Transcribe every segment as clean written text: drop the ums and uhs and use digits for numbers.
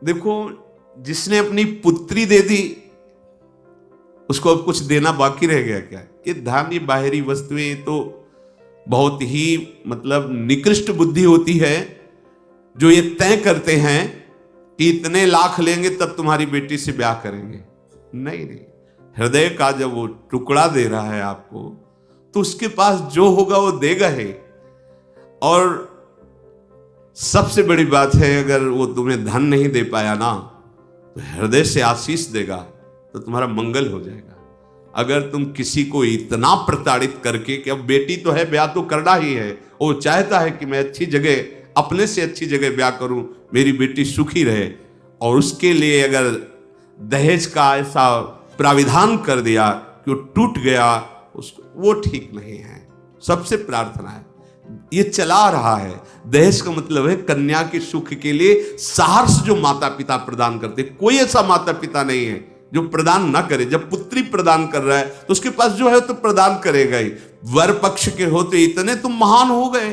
देखो, जिसने अपनी पुत्री दे दी उसको अब कुछ देना बाकी रह गया क्या? ये धन, ये बाहरी वस्तुएं तो बहुत ही मतलब निकृष्ट बुद्धि होती है जो ये तय करते हैं कि इतने लाख लेंगे तब तुम्हारी बेटी से ब्याह करेंगे। नहीं नहीं, हृदय का जब वो टुकड़ा दे रहा है आपको, तो उसके पास जो होगा वो देगा ही। और सबसे बड़ी बात है, अगर वो तुम्हें धन नहीं दे पाया ना, तो हृदय से आशीष देगा तो तुम्हारा मंगल हो जाएगा। अगर तुम किसी को इतना प्रताड़ित करके कि अब बेटी तो है, ब्याह तो करना ही है, वो चाहता है कि मैं अच्छी जगह, अपने से अच्छी जगह ब्याह करूं, मेरी बेटी सुखी रहे, और उसके लिए अगर दहेज का ऐसा प्राविधान कर दिया कि वो टूट गया, उसको, वो ठीक नहीं है। सबसे प्रार्थना है, ये चला रहा है। दहेज का मतलब है कन्या के सुख के लिए सहर्ष जो माता पिता प्रदान करते। कोई ऐसा माता पिता नहीं है जो प्रदान ना करे। जब पुत्री प्रदान कर रहा है तो उसके पास जो है तो प्रदान करेगा ही। वर पक्ष के होते इतने तुम महान हो गए,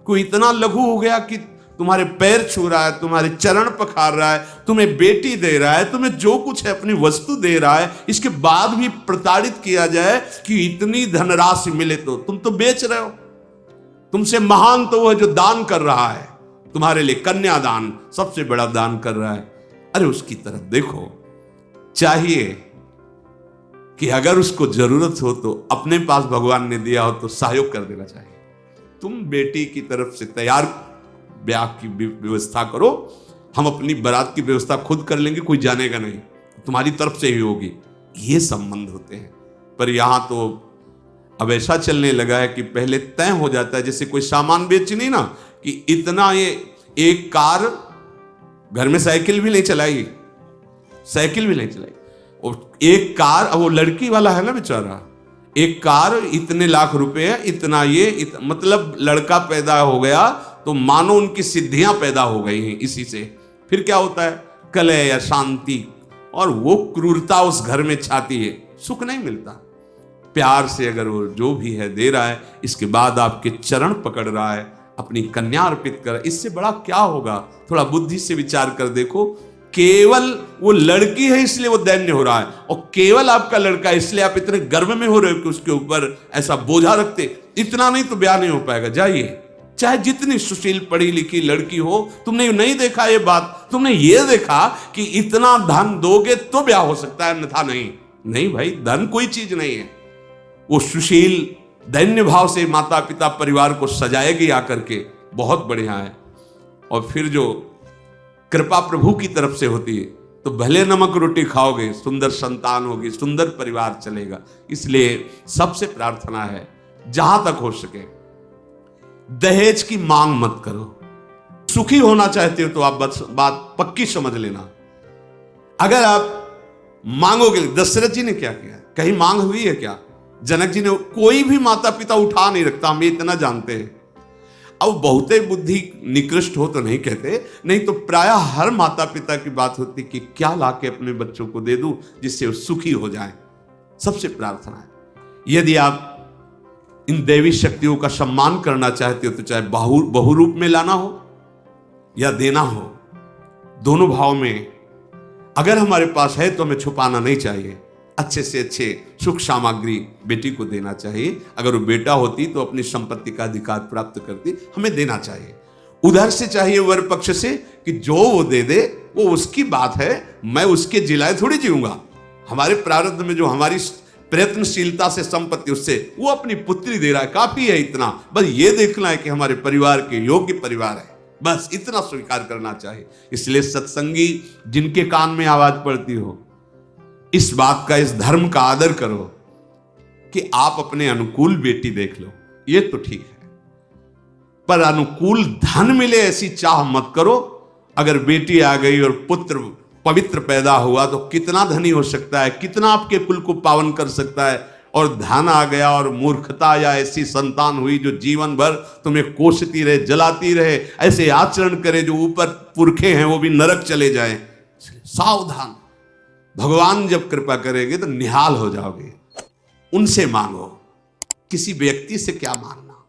कोई इतना लघु हो गया कि तुम्हारे पैर छू रहा है, तुम्हारे चरण पखार रहा है, तुम्हें बेटी दे रहा है, तुम्हें जो कुछ है अपनी वस्तु दे रहा है, इसके बाद भी प्रताड़ित किया जाए कि इतनी धनराशि मिले तो तुम तो बेच रहे हो। तुमसे महान तो वो है जो दान कर रहा है, तुम्हारे लिए कन्यादान सबसे बड़ा दान कर रहा है। अरे उसकी तरफ देखो। चाहिए कि अगर उसको जरूरत हो तो अपने पास भगवान ने दिया हो तो सहयोग कर देना चाहिए। तुम बेटी की तरफ से तैयार ब्याह की व्यवस्था करो, हम अपनी बारात की व्यवस्था खुद कर लेंगे, कोई जानेगा नहीं, तुम्हारी तरफ से ही होगी। ये संबंध होते हैं। पर यहां तो अब ऐसा चलने लगा है कि पहले तय हो जाता है, जैसे कोई सामान बेचनी ना, कि इतना, ये एक कार, घर में साइकिल भी नहीं चलाई, साइकिल भी नहीं चलाई, और एक कार, अब वो लड़की वाला है ना बेचारा, एक कार इतने लाख रुपए है, इतना ये मतलब लड़का पैदा हो गया तो मानो उनकी सिद्धियां पैदा हो गई हैं इसी से। फिर क्या होता है? कलह या शांति, और वो क्रूरता उस घर में छाती है, सुख नहीं मिलता। प्यार से अगर वो जो भी है दे रहा है, इसके बाद आपके चरण पकड़ रहा है, अपनी कन्या अर्पित कर, इससे बड़ा क्या होगा? थोड़ा बुद्धि से विचार कर देखो। केवल वो लड़की है इसलिए वो दैन्य हो रहा है, और केवल आपका लड़का इसलिए आप इतने गर्व में हो रहे हो कि उसके ऊपर ऐसा बोझा रखते। इतना नहीं तो ब्याह नहीं हो पाएगा। जाइए, चाहे जितनी सुशील पढ़ी लिखी लड़की हो, तुमने नहीं देखा ये बात, तुमने ये देखा कि इतना धन दोगे तो ब्याह हो सकता है, अन्यथा नहीं। नहीं भाई, धन कोई चीज नहीं है। वो सुशील दैन्य भाव से माता पिता परिवार को सजाएगी आकर के, बहुत बढ़िया है। और फिर जो कृपा प्रभु की तरफ से होती है तो भले नमक रोटी खाओगे, सुंदर संतान होगी, सुंदर परिवार चलेगा। इसलिए सबसे प्रार्थना है, जहां तक हो सके दहेज की मांग मत करो। सुखी होना चाहते हो तो आप बात पक्की समझ लेना। अगर आप मांगोगे, दशरथ जी ने क्या किया? कहीं मांग हुई है क्या? जनक जी ने, कोई भी माता पिता उठा नहीं रखता, हम इतना जानते हैं। अब बहुते बुद्धि निकृष्ट हो तो नहीं कहते, नहीं तो प्रायः हर माता पिता की बात होती कि क्या लाके अपने बच्चों को दे दूं जिससे वो सुखी हो जाएं। सबसे प्रार्थना है, यदि आप इन दैवी शक्तियों का सम्मान करना चाहते हो तो चाहे बहुरूप में लाना हो या देना हो, दोनों भाव में अगर हमारे पास है तो हमें छुपाना नहीं चाहिए। अच्छे से अच्छे सुख सामग्री बेटी को देना चाहिए। अगर वो बेटा होती तो अपनी संपत्ति का अधिकार प्राप्त करती, हमें देना चाहिए। उधर से चाहिए वर पक्ष से कि जो वो दे दे वो उसकी बात है, मैं उसके जिलाए थोड़ी जीऊंगा। हमारे प्रारब्ध में जो हमारी प्रयत्नशीलता से संपत्ति, उससे वो अपनी पुत्री दे रहा है, काफी है इतना। बस ये देखना है कि हमारे परिवार के योग्य परिवार है, बस इतना स्वीकार करना चाहिए। इसलिए सत्संगी जिनके कान में आवाज पड़ती हो, इस बात का, इस धर्म का आदर करो कि आप अपने अनुकूल बेटी देख लो, ये तो ठीक है, पर अनुकूल धन मिले ऐसी चाह मत करो। अगर बेटी आ गई और पुत्र पवित्र पैदा हुआ तो कितना धनी हो सकता है, कितना आपके कुल को पावन कर सकता है। और धन आ गया और मूर्खता या ऐसी संतान हुई जो जीवन भर तुम्हें कोसती रहे, जलाती रहे, ऐसे आचरण करे जो ऊपर पुरखे हैं वो भी नरक चले जाएं। सावधान, भगवान जब कृपा करेंगे तो निहाल हो जाओगे। उनसे मांगो, किसी व्यक्ति से क्या मांगना,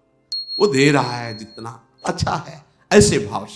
वो दे रहा है जितना अच्छा है, ऐसे भाव से